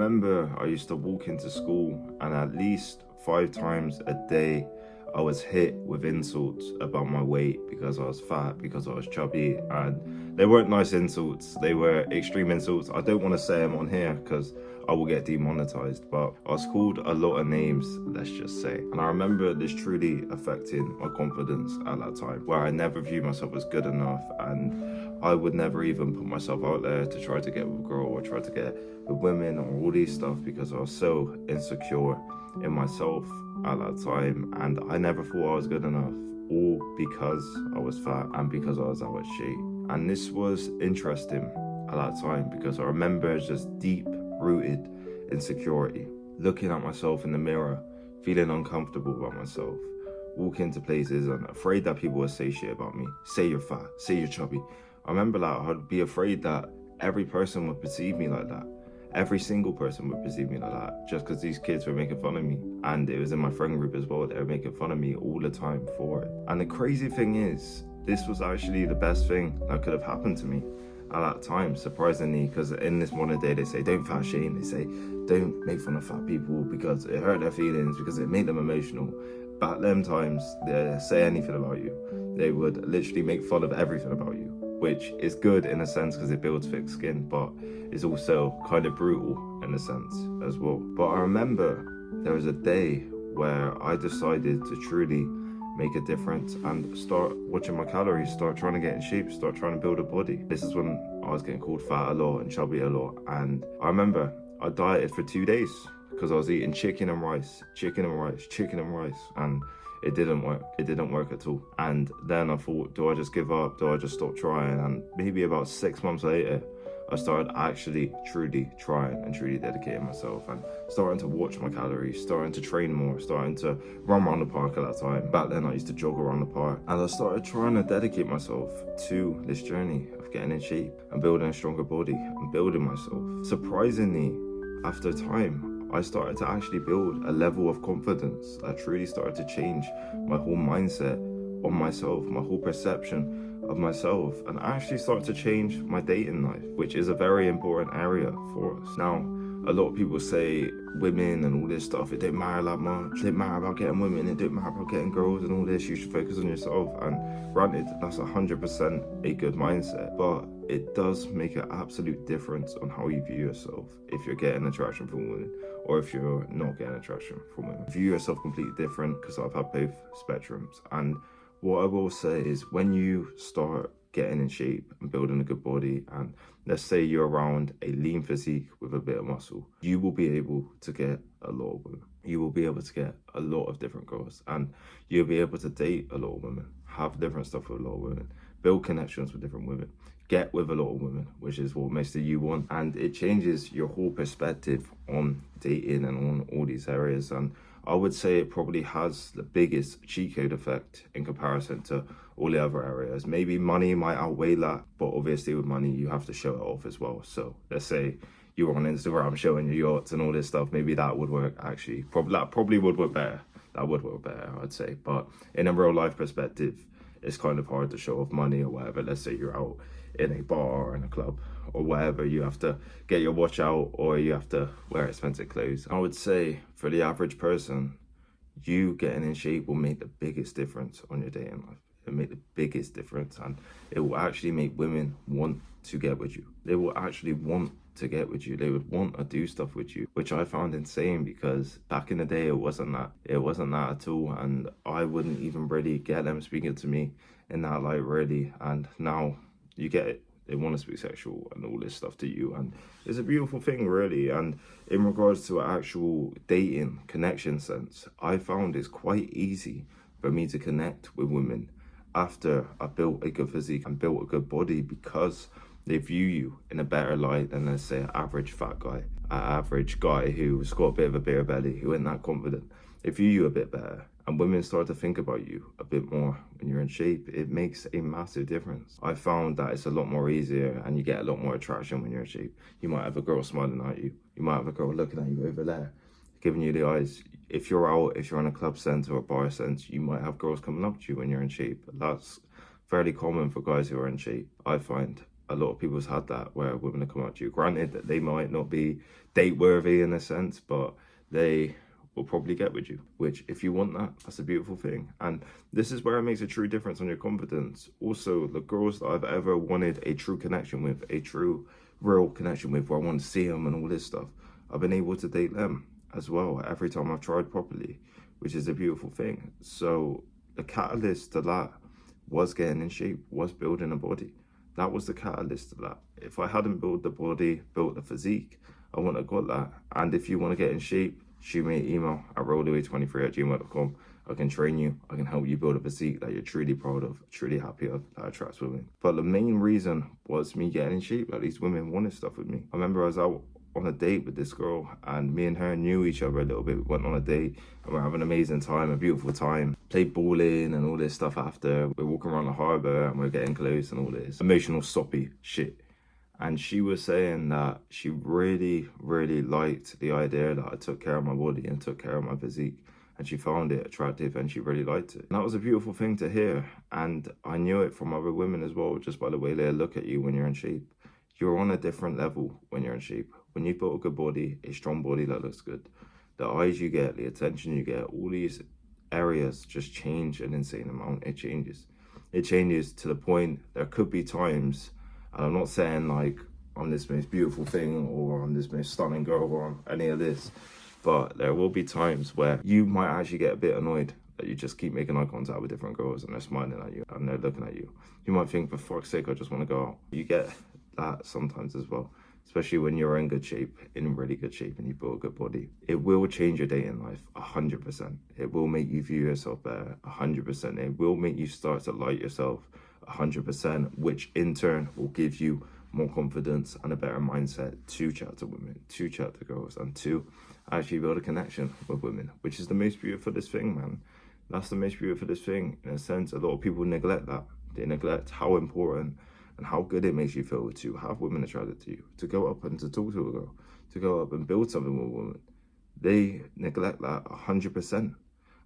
remember I used to walk into school and at least 5 times a day I was hit with insults about my weight because I was fat, because I was chubby, and they weren't nice insults. They were extreme insults. I don't want to say them on here because I will get demonetized, but I was called a lot of names, let's just say. And I remember this truly affecting my confidence at that time, where I never viewed myself as good enough, and I would never even put myself out there to try to get with a girl or try to get with women or all these stuff because I was so insecure in myself at that time, and I never thought I was good enough, all because I was fat and because I was out of shape. And this was interesting at that time because I remember just deep rooted insecurity, looking at myself in the mirror, feeling uncomfortable about myself, walking to places and afraid that people would say shit about me, say you're fat, say you're chubby. I remember that I'd be afraid that every person would perceive me like that. Every single person would perceive me like that just because these kids were making fun of me. And it was in my friend group as well. They were making fun of me all the time for it. And the crazy thing is, this was actually the best thing that could have happened to me at that time, surprisingly, because in this modern day, they say, don't fat shame. They say, don't make fun of fat people because it hurt their feelings, because it made them emotional. Back them times, they say anything about you. They would literally make fun of everything about you, which is good in a sense because it builds thick skin, but it's also kind of brutal in a sense as well. But I remember there was a day where I decided to truly make a difference and start watching my calories, start trying to get in shape, start trying to build a body. This is when I was getting called fat a lot and chubby a lot. And I remember I dieted for 2 days because I was eating chicken and rice, and it didn't work. It didn't work at all. And then I thought, do I just give up? Do I just stop trying? And maybe about 6 months later, I started actually truly trying and truly dedicating myself and starting to watch my calories, starting to train more, starting to run around the park at that time. Back then I used to jog around the park, and I started trying to dedicate myself to this journey of getting in shape and building a stronger body and building myself. Surprisingly, after time, I started to actually build a level of confidence that truly started to change my whole mindset on myself, my whole perception of myself, and I actually started to change my dating life, which is a very important area for us. Now, a lot of people say women and all this stuff, it don't matter that much. It don't matter about getting women, it don't matter about getting girls and all this. You should focus on yourself. And granted, that's 100% a good mindset, but it does make an absolute difference on how you view yourself if you're getting attraction from women or if you're not getting attraction from women. View yourself completely different because I've had both spectrums. And what I will say is when you start getting in shape and building a good body, and let's say you're around a lean physique with a bit of muscle, you will be able to get a lot of women. You will be able to get a lot of different girls, and you'll be able to date a lot of women, have different stuff with a lot of women, build connections with different women, get with a lot of women, which is what most of you want. And it changes your whole perspective on dating and on all these areas. And I would say it probably has the biggest cheat code effect in comparison to all the other areas. Maybe money might outweigh that, but obviously with money, you have to show it off as well. So let's say you were on Instagram showing your yachts and all this stuff, maybe that would work actually. That probably would work better. That would work better, I'd say. But in a real life perspective, it's kind of hard to show off money or whatever. Let's say you're out in a bar or in a club or whatever, you have to get your watch out or you have to wear expensive clothes. I would say for the average person, you getting in shape will make the biggest difference on your dating life. It'll make the biggest difference, and it will actually make women want to get with you. They will actually want to get with you. They would want to do stuff with you, which I found insane because back in the day, it wasn't that at all. And I wouldn't even really get them speaking to me in that light really. And now you get it. They want to speak sexual and all this stuff to you, and it's a beautiful thing really. And in regards to actual dating connection sense, I found it's quite easy for me to connect with women after I built a good physique and built a good body, because they view you in a better light than, let's say, an average fat guy, an average guy who's got a bit of a beer belly, who isn't that confident. They view you a bit better, and women start to think about you a bit more when you're in shape. It makes a massive difference. I found that it's a lot more easier and you get a lot more attraction when you're in shape. You might have a girl smiling at you. You might have a girl looking at you over there, giving you the eyes. If you're out, if you're in a club sense or a bar sense, you might have girls coming up to you when you're in shape. That's fairly common for guys who are in shape. I find a lot of people's had that, where women have come up to you. Granted that they might not be date worthy in a sense, but they will probably get with you, which if you want that, that's a beautiful thing. And this is where it makes a true difference on your confidence. Also, the girls that I've ever wanted a true connection with, a true real connection with, where I want to see them and all this stuff, I've been able to date them as well every time I've tried properly, which is a beautiful thing. So the catalyst to that was getting in shape, was building a body. That was the catalyst to that. If I hadn't built the body, built the physique, I wouldn't have got that. And if you want to get in shape, shoot me an email at rollaway23@gmail.com. I can train you. I can help you build a physique that you're truly proud of, truly happy of, that attracts women. But the main reason was me getting in shape. Like, these women wanted stuff with me. I remember I was out on a date with this girl, and me and her knew each other a little bit. We went on a date and we're having an amazing time, a beautiful time. Played bowling and all this stuff after. We're walking around the harbour and we're getting close and all this emotional soppy shit. And she was saying that she really, really liked the idea that I took care of my body and took care of my physique. And she found it attractive and she really liked it. And that was a beautiful thing to hear. And I knew it from other women as well, just by the way they look at you when you're in shape. You're on a different level when you're in shape. When you've built a good body, a strong body that looks good, the eyes you get, the attention you get, all these areas just change an insane amount. It changes. It changes to the point there could be times, and I'm not saying like I'm this most beautiful thing or I'm this most stunning girl or any of this, but there will be times where you might actually get a bit annoyed that you just keep making eye contact with different girls and they're smiling at you and they're looking at you. You might think, for fuck's sake, I just want to go out. You get that sometimes as well, especially when you're in good shape, in really good shape, and you build a good body. It will change your dating life 100%. It will make you view yourself better 100%. It will make you start to like yourself 100%, which in turn will give you more confidence and a better mindset to chat to women, to chat to girls, and to actually build a connection with women, which is the most beautiful thing, man. That's the most beautiful thing. In a sense, a lot of people neglect that. They neglect how important and how good it makes you feel to have women attracted to you, to go up and to talk to a girl, to go up and build something with a woman. They neglect that 100%.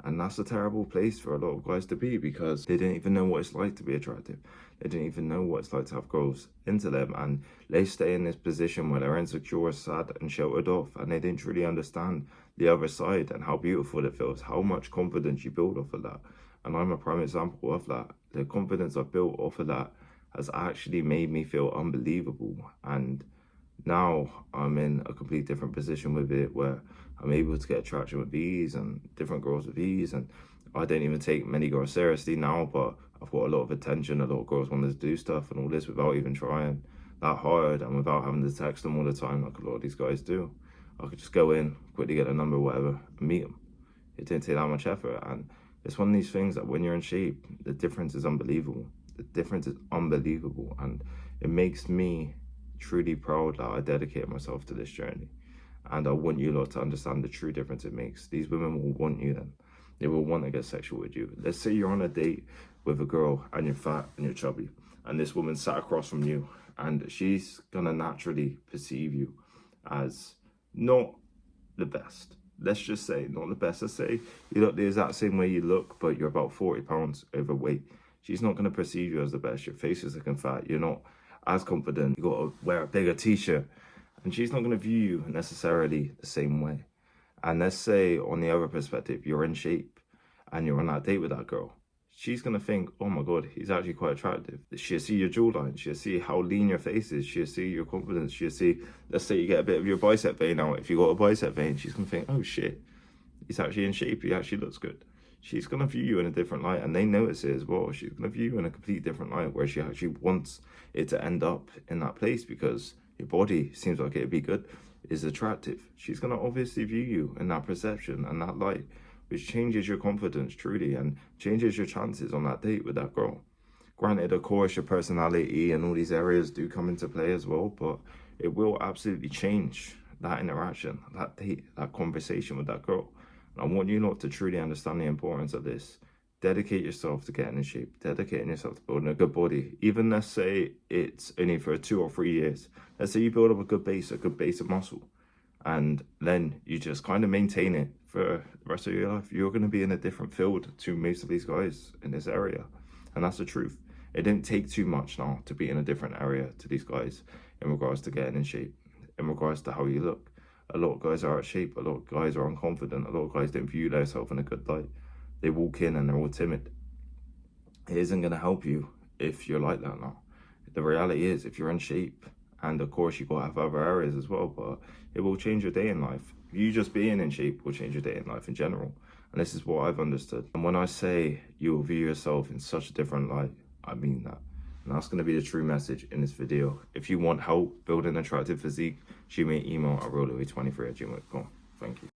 And that's a terrible place for a lot of guys to be, because they didn't even know what it's like to be attractive. They didn't even know what it's like to have girls into them. And they stay in this position where they're insecure, sad and sheltered off. And they didn't really understand the other side and how beautiful it feels, how much confidence you build off of that. And I'm a prime example of that. The confidence I built off of that has actually made me feel unbelievable. And now I'm in a complete different position with it, where I'm able to get attraction with ease and different girls with ease. And I don't even take many girls seriously now, but I've got a lot of attention. A lot of girls want to do stuff and all this without even trying that hard and without having to text them all the time like a lot of these guys do. I could just go in, quickly get a number or whatever, and meet them. It didn't take that much effort. And it's one of these things that when you're in shape, the difference is unbelievable. The difference is unbelievable. And it makes me truly proud that I dedicated myself to this journey. And I want you lot to understand the true difference it makes. These women will want you then. They will want to get sexual with you. Let's say you're on a date with a girl and you're fat and you're chubby, and this woman sat across from you, and she's gonna naturally perceive you as not the best. Let's just say not the best. Let's say you look the exact same way you look, but you're about 40 pounds overweight. She's not gonna perceive you as the best. Your face is looking fat. You're not as confident. You gotta wear a bigger t-shirt, and she's not gonna view you necessarily the same way. And let's say on the other perspective, you're in shape and you're on that date with that girl. She's gonna think, oh my God, he's actually quite attractive. She'll see your jawline, she'll see how lean your face is, she'll see your confidence, she'll see, let's say you get a bit of your bicep vein out. If you got a bicep vein, she's gonna think, oh shit, he's actually in shape, he actually looks good. She's gonna view you in a different light, and they notice it as well. She's gonna view you in a complete different light, where she actually wants it to end up in that place because your body seems like it'd be good, is attractive. She's gonna obviously view you in that perception and that light, which changes your confidence truly and changes your chances on that date with that girl. Granted, of course, your personality and all these areas do come into play as well, but it will absolutely change that interaction, that date, that conversation with that girl. And I want you not to truly understand the importance of this. Dedicate yourself to getting in shape, dedicating yourself to building a good body. Even let's say it's only for 2 or 3 years. Let's say you build up a good base of muscle, and then you just kind of maintain it for the rest of your life. You're going to be in a different field to most of these guys in this area. And that's the truth. It didn't take too much now to be in a different area to these guys in regards to getting in shape, in regards to how you look. A lot of guys are out of shape. A lot of guys are unconfident. A lot of guys don't view themselves in a good light. They walk in and they're all timid. It isn't going to help you if you're like that now. The reality is, if you're in shape, and of course you got to have other areas as well, but it will change your day in life. You just being in shape will change your day in life in general. And this is what I've understood. And when I say you will view yourself in such a different light, I mean that. And that's going to be the true message in this video. If you want help building an attractive physique, shoot me an email at realaway23@gmail.com. Thank you.